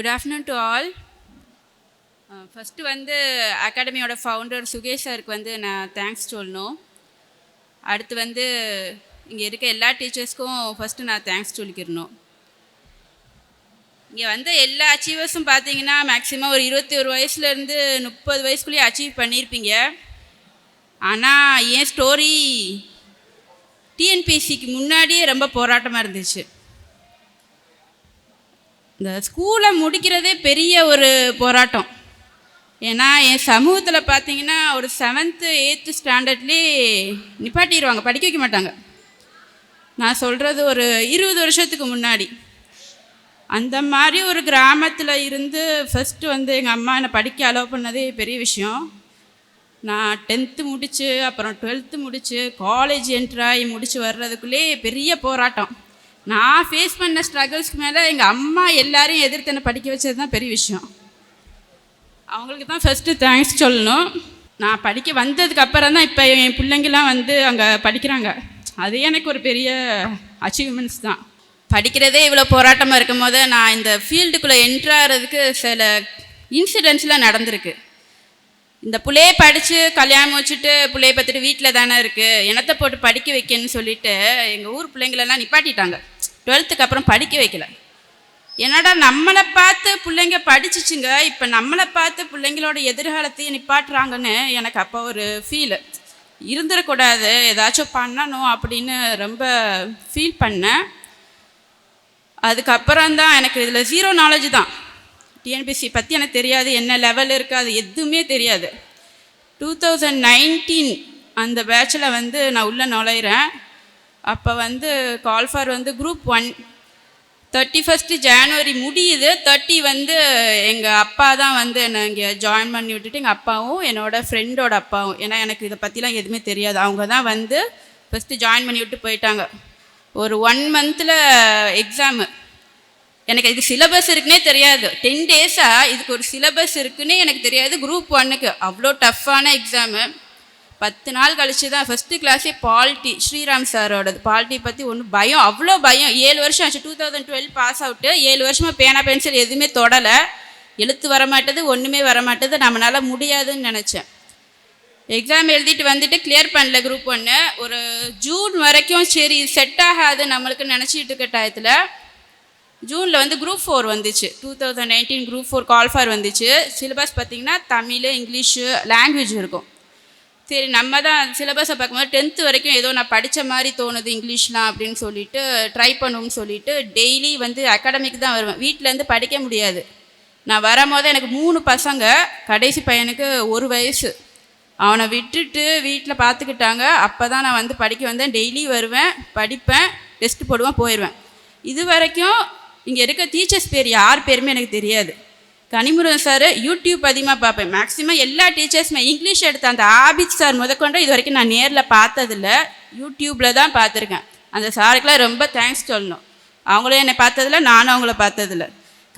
Good afternoon to all. First வந்து அகாடமியோட founder Sukesh சாருக்கு வந்து நான் தேங்க்ஸ் சொல்லணும். அடுத்து வந்து இங்கே இருக்க எல்லா டீச்சர்ஸ்க்கும் ஃபஸ்ட்டு நான் தேங்க்ஸ் சொல்லிக்கிறணும். இங்கே வந்து எல்லா அச்சீவர்ஸும் பார்த்தீங்கன்னா மேக்ஸிமம் ஒரு 21 வயசுலேருந்து 30 வயசுக்குள்ளேயே அச்சீவ் பண்ணியிருப்பீங்க. ஆனால் என் ஸ்டோரி டிஎன்பிஎஸ்சிக்கு முன்னாடியே ரொம்ப போராட்டமாக இருந்துச்சு. இந்த ஸ்கூலை முடிக்கிறதே பெரிய ஒரு போராட்டம். ஏன்னா என் சமூகத்தில் பார்த்தீங்கன்னா ஒரு 7th 8th ஸ்டாண்டர்ட்லேயே நிப்பாட்டிடுவாங்க, படிக்க வைக்க மாட்டாங்க. நான் சொல்கிறது ஒரு 20 வருஷத்துக்கு முன்னாடி. அந்த மாதிரி ஒரு கிராமத்தில் இருந்து ஃபஸ்ட்டு வந்து எங்கள் அம்மா என்னை படிக்க அலோவ் பண்ணதே பெரிய விஷயம். நான் 10th முடித்து அப்புறம் 12th முடித்து காலேஜ் என்ட்ராகி முடித்து வர்றதுக்குள்ளே பெரிய போராட்டம். நான் ஃபேஸ் பண்ண ஸ்ட்ரகிள்ஸ்க்கு மேலே எங்கள் அம்மா எல்லாரையும் எதிர்த்து என்னை படிக்க வச்சது தான் பெரிய விஷயம். அவங்களுக்கு தான் ஃபஸ்ட்டு தேங்க்ஸ் சொல்லணும். நான் படிக்க வந்ததுக்கு அப்புறம் தான் இப்போ என் பிள்ளைங்களாம் வந்து அங்கே படிக்கிறாங்க. அது எனக்கு ஒரு பெரிய அச்சீவ்மெண்ட்ஸ் தான். படிக்கிறதே இவ்வளோ போராட்டமாக இருக்கும் போது நான் இந்த ஃபீல்டுக்குள்ளே என்ட்ராகிறதுக்கு சில இன்சிடென்ட்ஸ்லாம் நடந்திருக்கு. இந்த பிள்ளையை படித்து கல்யாணம் வச்சுட்டு பிள்ளையை பார்த்துட்டு வீட்டில் தானே இருக்குது, என்னத்தை போட்டு படிக்க வைக்கன்னு சொல்லிவிட்டு எங்கள் ஊர் பிள்ளைங்களெல்லாம் நிப்பாட்டிட்டாங்க. 12th அப்புறம் படிக்க வைக்கல. என்னடா நம்மளை பார்த்து பிள்ளைங்க படிச்சிச்சுங்க, இப்போ நம்மளை பார்த்து பிள்ளைங்களோட எதிர்காலத்தையும் நிப்பாட்டுறாங்கன்னு எனக்கு அப்போ ஒரு ஃபீலு. இருந்துடக்கூடாது, ஏதாச்சும் பண்ணணும் அப்படின்னு ரொம்ப ஃபீல் பண்ணேன். அதுக்கப்புறம் தான் எனக்கு இதில் 0 நாலேஜ் தான். டிஎன்பிஎஸ்சி பற்றி எனக்கு தெரியாது, என்ன லெவல் இருக்குது அது எதுவுமே தெரியாது. 2019 அந்த பேட்சில் வந்து நான் உள்ளே நுழையிறேன். அப்போ வந்து கால்ஃபார் வந்து குரூப் 1 31 ஜனவரி முடியுது. 30 வந்து எங்கள் அப்பா தான் வந்து என்னை இங்கே ஜாயின் பண்ணி விட்டுட்டு எங்கள் அப்பாவும் என்னோடய ஃப்ரெண்டோட அப்பாவும், ஏன்னா எனக்கு இதை பற்றிலாம் எதுவுமே தெரியாது, அவங்க தான் வந்து ஃபஸ்ட்டு ஜாயின் பண்ணி விட்டு போயிட்டாங்க. ஒரு 1 மந்தில் எக்ஸாமு. எனக்கு இது சிலபஸ் இருக்குன்னே தெரியாது. 10 டேஸாக இதுக்கு ஒரு சிலபஸ் இருக்குன்னே எனக்கு தெரியாது. குரூப் 1க்கு அவ்வளோ டஃப்பான எக்ஸாமு. 10 நாள் கழிச்சு தான் ஃபஸ்ட்டு கிளாஸே பாலிட்டி, ஸ்ரீராம் சாரோடது. பாலிட்டி பற்றி ஒன்றும் பயம், அவ்வளோ பயம். 7 வருஷம் ஆச்சு. 2012 பாஸ் அவுட்டு. 7 வருஷமாக பேனா பென்சில் எதுவுமே தொடலை. எழுத்து வரமாட்டது, ஒன்றுமே வரமாட்டது. நம்மளால் முடியாதுன்னு நினச்சேன். எக்ஸாம் எழுதிட்டு வந்துட்டு கிளியர் பண்ணல குரூப் 1. ஒரு ஜூன் வரைக்கும் சரி செட் ஆகாது நம்மளுக்கு நினச்சிட்டு இருக்க டயத்தில் ஜூனில் வந்து குரூப் 4 வந்துச்சு. 2019 குரூப் 4 கால்ஃபார் வந்துச்சு. சிலபஸ் பார்த்திங்கன்னா தமிழ், இங்கிலீஷு, லாங்குவேஜ் இருக்கும். சரி நம்ம தான் சிலபஸை பார்க்கும்போது 10th வரைக்கும் ஏதோ நான் படித்த மாதிரி தோணுது இங்கிலீஷ்லாம் அப்படின்னு சொல்லிட்டு ட்ரை பண்ணுவோம்னு சொல்லிட்டு டெய்லி வந்து அகாடமிக்கு தான் வருவேன். வீட்டிலேருந்து படிக்க முடியாது. நான் வரும்போது எனக்கு 3 பசங்க, கடைசி பையனுக்கு 1 வயசு. அவனை விட்டுட்டு வீட்டில் பார்த்துக்கிட்டாங்க. அப்போ தான் நான் வந்து படிக்க வந்தேன். டெய்லி வருவேன், படிப்பேன், டெஸ்ட் போடுவேன், போயிடுவேன். இது வரைக்கும் இங்கே இருக்க டீச்சர்ஸ் பேர் யார் பேருமே எனக்கு தெரியாது. கனிமுருகன் சார் யூடியூப் அதிகமாக பார்ப்பேன். மேக்ஸிமம் எல்லா டீச்சர்ஸுமே இங்கிலீஷ் எடுத்த அந்த ஆபித் சார் முதற்கொண்டு இது வரைக்கும் நான் நேரில் பார்த்ததில்ல, யூடியூப்பில் தான் பார்த்துருக்கேன். அந்த சாருக்கெலாம் ரொம்ப தேங்க்ஸ் சொல்லணும். அவங்களும் என்னை பார்த்ததில்ல, நானும் அவங்கள பார்த்ததில்ல.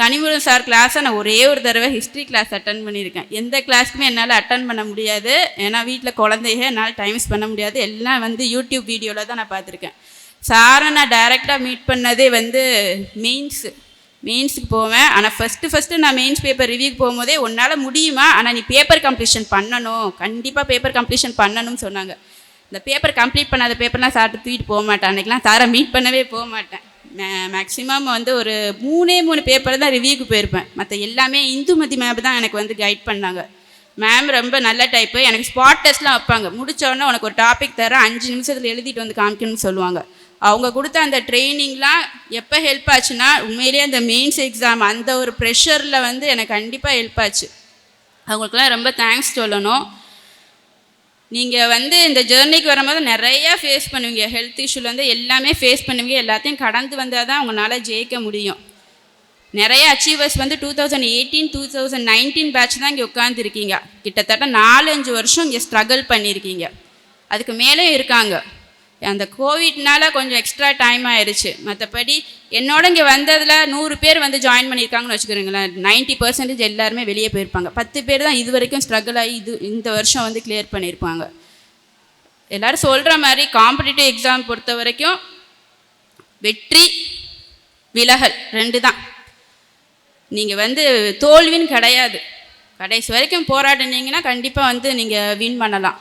கனிமுருகன் சார் கிளாஸை நான் ஒரே ஒரு தடவை ஹிஸ்ட்ரி கிளாஸ் அட்டன் பண்ணியிருக்கேன். எந்த கிளாஸுக்குமே என்னால் அட்டன் பண்ண முடியாது, ஏன்னா வீட்டில் குழந்தைங்க, என்னால் டைம் பண்ண முடியாது. எல்லாம் வந்து யூடியூப் வீடியோவில் தான் நான் பார்த்துருக்கேன். சாரை நான் டைரெக்டாக மீட் பண்ணதே வந்து மெயின்ஸுக்கு போவேன். ஆனால் ஃபஸ்ட்டு நான் மெயின்ஸ் பேப்பர் ரிவ்யூக்கு போகும்போதே உன்னால் முடியுமா, ஆனால் நீ பேப்பர் கம்ப்ளீஷன் பண்ணணும், கண்டிப்பாக பேப்பர் கம்ப்ளீஷன் பண்ணணும்னு சொன்னாங்க. இந்த பேப்பர் கம்ப்ளீட் பண்ணாத பேப்பர்லாம் சார்ட்டு தூக்கிட்டு போக மாட்டேன். அன்றைக்கெலாம் சாரை மீட் பண்ணவே போக மாட்டேன். மேக்ஸிமம் வந்து ஒரு 3 பேப்பர் தான் ரிவ்யூக்கு போயிருப்பேன். மற்ற எல்லாமே இந்துமதி மேம் தான் எனக்கு வந்து கைட் பண்ணாங்க. மேம் ரொம்ப நல்ல டைப்பு. எனக்கு ஸ்பாட் டெஸ்ட்லாம் வைப்பாங்க. முடித்தோடனே உனக்கு ஒரு டாபிக் தரேன், 5 நிமிஷத்தில் எழுதிட்டு வந்து காமிக்கணும்னு சொல்லுவாங்க. அவங்க கொடுத்த அந்த ட்ரைனிங்லாம் எப்போ ஹெல்ப் ஆச்சுன்னா உண்மையிலேயே அந்த மெயின்ஸ் எக்ஸாம் அந்த ஒரு ப்ரெஷரில் வந்து எனக்கு கண்டிப்பாக ஹெல்ப் ஆச்சு. அவங்களுக்குலாம் ரொம்ப தேங்க்ஸ் சொல்லணும். நீங்கள் வந்து இந்த ஜேர்னிக்கு வரும்போது நிறையா ஃபேஸ் பண்ணுவீங்க. ஹெல்த் இஷ்யூலேருந்து எல்லாமே ஃபேஸ் பண்ணுவீங்க. எல்லாத்தையும் கடந்து வந்தால் தான் உங்களால் ஜெயிக்க முடியும். நிறைய அச்சீவர்ஸ் வந்து 2018 2019 பேட்ச் தான் இங்கே உட்காந்துருக்கீங்க. கிட்டத்தட்ட 4-5 வருஷம் இங்கே ஸ்ட்ரகிள் பண்ணியிருக்கீங்க. அதுக்கு மேலே இருக்காங்க. அந்த கோவிட்னால கொஞ்சம் எக்ஸ்ட்ரா டைம் ஆயிடுச்சு. மற்றபடி என்னோட இங்கே வந்ததில் 100 பேர் வந்து ஜாயின் பண்ணியிருக்காங்கன்னு வச்சுக்கிறீங்களேன். 90% எல்லாருமே வெளியே போயிருப்பாங்க. 10 பேர் தான் இது வரைக்கும் ஸ்ட்ரகிள் ஆகி இந்த வருஷம் வந்து கிளியர் பண்ணியிருப்பாங்க. எல்லோரும் சொல்கிற மாதிரி காம்படிட்டிவ் எக்ஸாம் பொறுத்த வரைக்கும் வெற்றி விலகல் 2 தான். நீங்கள் வந்து தோல்வின்னு கிடையாது, கடைசி வரைக்கும் போராடினீங்கன்னா கண்டிப்பாக வந்து நீங்கள் வின் பண்ணலாம்.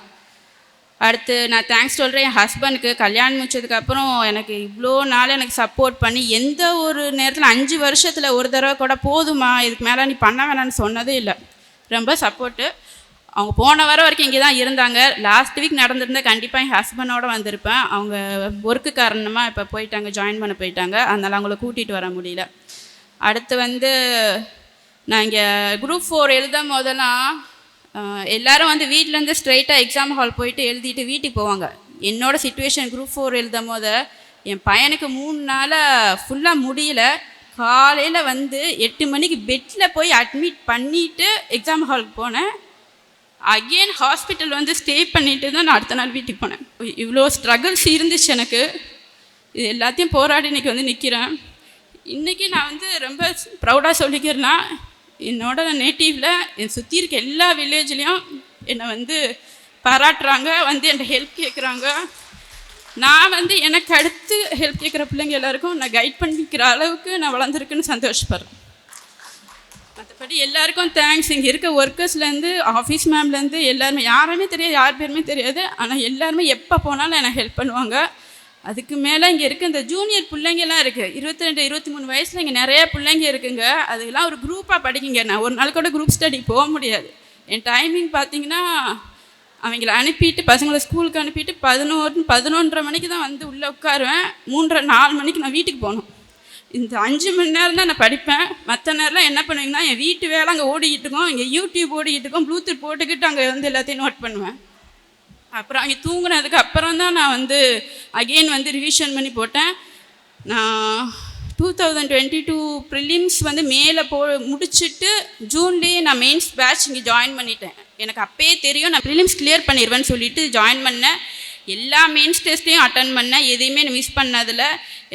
அடுத்து நான் தேங்க்ஸ் சொல்கிறேன் என் ஹஸ்பண்டுக்கு. கல்யாணம் முடிச்சதுக்கப்புறம் எனக்கு இவ்வளோ நாள் எனக்கு சப்போர்ட் பண்ணி எந்த ஒரு நேரத்தில் 5 வருஷத்தில் ஒரு தடவை கூட போதுமா இதுக்கு மேலே நீ பண்ண வேணான்னு சொன்னதே இல்லை. ரொம்ப சப்போர்ட்டு. அவங்க போன வர வரைக்கும் இங்கே தான் இருந்தாங்க. லாஸ்ட் வீக் நடந்திருந்தால் கண்டிப்பாக என் ஹஸ்பண்டோடு வந்திருப்பேன். அவங்க ஒர்க்கு காரணமாக இப்போ போயிட்டாங்க, ஜாயின் பண்ண போயிட்டாங்க. அதனால் அவங்கள கூட்டிகிட்டு வர முடியல. அடுத்து வந்து நான் இங்கே குரூப் 4 எழுதும் போதெல்லாம் எல்லோரும் வந்து வீட்டிலேருந்து ஸ்ட்ரைட்டாக எக்ஸாம் ஹால் போயிட்டு எழுதிட்டு வீட்டுக்கு போவாங்க. என்னோடய சுச்சுவேஷன் குரூப் 4 எழுதும் போது என் பையனுக்கு 3 நாளாக ஃபுல்லாக முடியல. காலையில் வந்து 8 மணிக்கு பெட்டில் போய் அட்மிட் பண்ணிவிட்டு எக்ஸாம் ஹாலுக்கு போனேன். அகெயின் ஹாஸ்பிட்டல் வந்து ஸ்டே பண்ணிவிட்டு தான் நான் அடுத்த நாள் வீட்டுக்கு போனேன். இவ்வளோ ஸ்ட்ரகிள்ஸ் இருந்துச்சு எனக்கு. இது எல்லாத்தையும் போராடி இன்றைக்கி வந்து நிற்கிறேன். இன்றைக்கி நான் வந்து ரொம்ப ப்ரௌடாக சொல்லிக்கிறேன்னா, என்னோட நேட்டிவில் என் சுற்றி இருக்க எல்லா வில்லேஜ்லேயும் என்னை வந்து பாராட்டுறாங்க, வந்து என்கிட்ட ஹெல்ப் கேட்குறாங்க. நான் வந்து எனக்கு அடுத்து ஹெல்ப் கேட்குற பிள்ளைங்க எல்லாருக்கும் நான் கைட் பண்ணிக்கிற அளவுக்கு நான் வளர்ந்துருக்குன்னு சந்தோஷப்படுறேன். மற்றபடி எல்லாருக்கும் தேங்க்ஸ். இங்கே இருக்க ஒர்க்கர்ஸ்லேருந்து ஆஃபீஸ் மேம்லேருந்து எல்லாருமே, யாருமே தெரியாது, யார் பேருமே தெரியாது, ஆனால் எல்லாருமே எப்போ போனாலும் எனக்கு ஹெல்ப் பண்ணுவாங்க. அதுக்கு மேலே இங்கே இருக்க இந்த ஜூனியர் பிள்ளைங்கெல்லாம் இருக்குது, 22, 23 வயசில் இங்கே நிறைய பிள்ளைங்க இருக்குங்க. அதுக்கெல்லாம் ஒரு குரூப்பாக படிக்குங்க. நான் ஒரு நாள் கூட குரூப் ஸ்டடி போக முடியாது. என் டைமிங் பார்த்திங்கன்னா அவங்கள அனுப்பிட்டு பசங்களை ஸ்கூலுக்கு அனுப்பிட்டு 11:30 மணிக்கு தான் வந்து உள்ளே உட்காருவேன். 3:30-4 மணிக்கு நான் வீட்டுக்கு போகணும். இந்த 5 மணி நேரம் தான் நான் படிப்பேன். மற்ற நேரம்லாம் என்ன பண்ணுவீங்கன்னா என் வீட்டு வேலை அங்கே ஓடிக்கிட்டு இருக்கோம், இங்கே யூடியூப் ஓடிக்கிட்டு இருக்கோம், ப்ளூடூத் போட்டுக்கிட்டு அங்கே வந்து எல்லாத்தையும் நோட் பண்ணுவேன். அப்புறம் அங்கே தூங்குனதுக்கு அப்புறம் தான் நான் வந்து அகெயின் வந்து ரிவிஷன் பண்ணி போட்டேன். நான் 2022 ப்ரிலிம்ஸ் வந்து மேலே முடிச்சுட்டு ஜூன்லேயே நான் மெயின்ஸ் பேட்ச் இங்கே ஜாயின் பண்ணிட்டேன். எனக்கு அப்பயே தெரியும் நான் ப்ரிலிம்ஸ் கிளியர் பண்ணிடுவேன்னு சொல்லிட்டு ஜாயின் பண்ணேன். எல்லா மெயின்ஸ் டெஸ்ட்டையும் அட்டன் பண்ணேன், எதையுமே மிஸ் பண்ணதில்.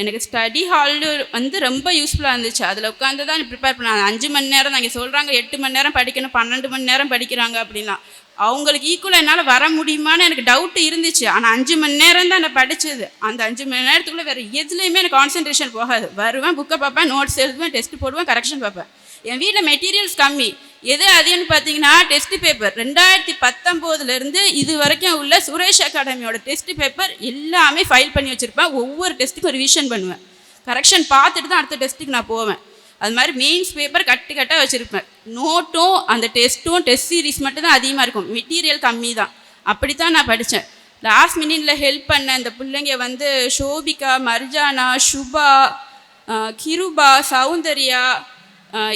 எனக்கு ஸ்டடி ஹாலு வந்து ரொம்ப யூஸ்ஃபுல்லாக இருந்துச்சு. அதில் உட்காந்து தான் ப்ரிப்பேர் பண்ணேன். 5 மணி நேரம் தான். இங்கே சொல்கிறாங்க 8 மணி நேரம் படிக்கணும், 12 மணி நேரம் படிக்கிறாங்க அப்படின்லாம். அவங்களுக்கு ஈக்குவலாக என்னால் வர முடியுமான்னு எனக்கு டவுட்டு இருந்துச்சு. ஆனால் 5 மணி நேரம் தான் நான் படித்தது. அந்த 5 மணி நேரத்துக்குள்ளே வேறு எதுலேயுமே எனக்கு கான்சன்ட்ரேஷன் போகாது. வருவேன், புக்கை பார்ப்பேன், நோட்ஸ் எழுதுவேன், டெஸ்ட்டு போடுவேன், கரெக்ஷன் பார்ப்பேன். என் வீட்டில் மெட்டீரியல்ஸ் கம்மி. எது அதிகம்னு பார்த்தீங்கன்னா டெஸ்ட்டு பேப்பர் 2019 இது வரைக்கும் உள்ள சுரேஷ் அகாடமியோட டெஸ்ட்டு பேப்பர் எல்லாமே ஃபைல் பண்ணி வச்சுருப்பேன். ஒவ்வொரு டெஸ்ட்டுக்கும் ரிவிஷன் பண்ணுவேன், கரெக்ஷன் பார்த்துட்டு தான் அடுத்த டெஸ்ட்டுக்கு நான் போவேன். அது மாதிரி மெயின்ஸ் பேப்பர் கட்டாக வச்சுருப்பேன். நோட்டும் அந்த டெஸ்ட்டும் டெஸ்ட் சீரீஸ் மட்டும் தான் அதிகமாக இருக்கும், மெட்டீரியல் கம்மி தான். அப்படி தான் நான் படித்தேன். லாஸ்ட் மினிட்ல ஹெல்ப் பண்ண இந்த பிள்ளைங்க வந்து ஷோபிகா, மர்ஜானா, சுபா, கிருபா, சௌந்தர்யா,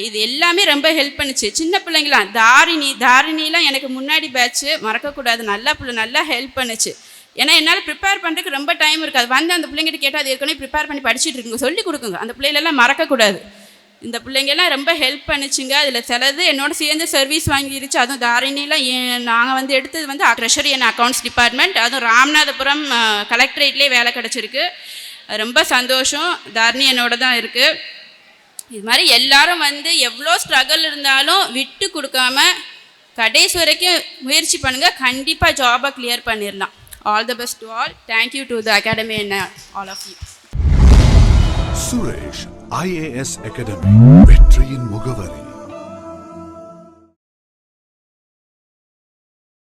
இது எல்லாமே ரொம்ப ஹெல்ப் பண்ணுச்சு. சின்ன பிள்ளைங்களாம் தாரிணிலாம் எனக்கு முன்னாடி பேட்ச்சு, மறக்கக்கூடாது. நல்லா ஹெல்ப் பண்ணுச்சு. ஏன்னா என்னால் ப்ரிப்பேர் பண்ணுறதுக்கு ரொம்ப டைம் இருக்காது. வந்து அந்த பிள்ளைங்கிட்ட கேட்டால் அது ஏற்கனவே ப்ரிப்பேர் பண்ணி படிச்சுட்டு இருக்குங்க, சொல்லி கொடுக்குங்க. அந்த பிள்ளைகளெல்லாம் மறக்கக்கூடாது. இந்த பிள்ளைங்கெல்லாம் ரொம்ப ஹெல்ப் பண்ணிச்சுங்க. அதில் சிலது என்னோட சேர்ந்து சர்வீஸ் வாங்கிருச்சு. அதுவும் தாரிணிலாம் நாங்கள் வந்து எடுத்தது வந்து ட்ரெஷரி அண்ட் அக்கௌண்ட்ஸ் டிபார்ட்மெண்ட். அதுவும் ராமநாதபுரம் கலெக்டரேட்லேயே வேலை கிடச்சிருக்கு. ரொம்ப சந்தோஷம். தாரிணி என்னோட தான் இருக்குது. இது மாதிரி எல்லாரும் வந்து எவ்வளோ ஸ்ட்ரகிள் இருந்தாலும் விட்டு கொடுக்காம கடைசி வரைக்கும் முயற்சி பண்ணுங்கள். கண்டிப்பாக ஜாபை கிளியர் பண்ணிடலாம். All the best to all. Thank you to the academy and all of you. Suresh IAS academy, வெற்றியின் முகவரி.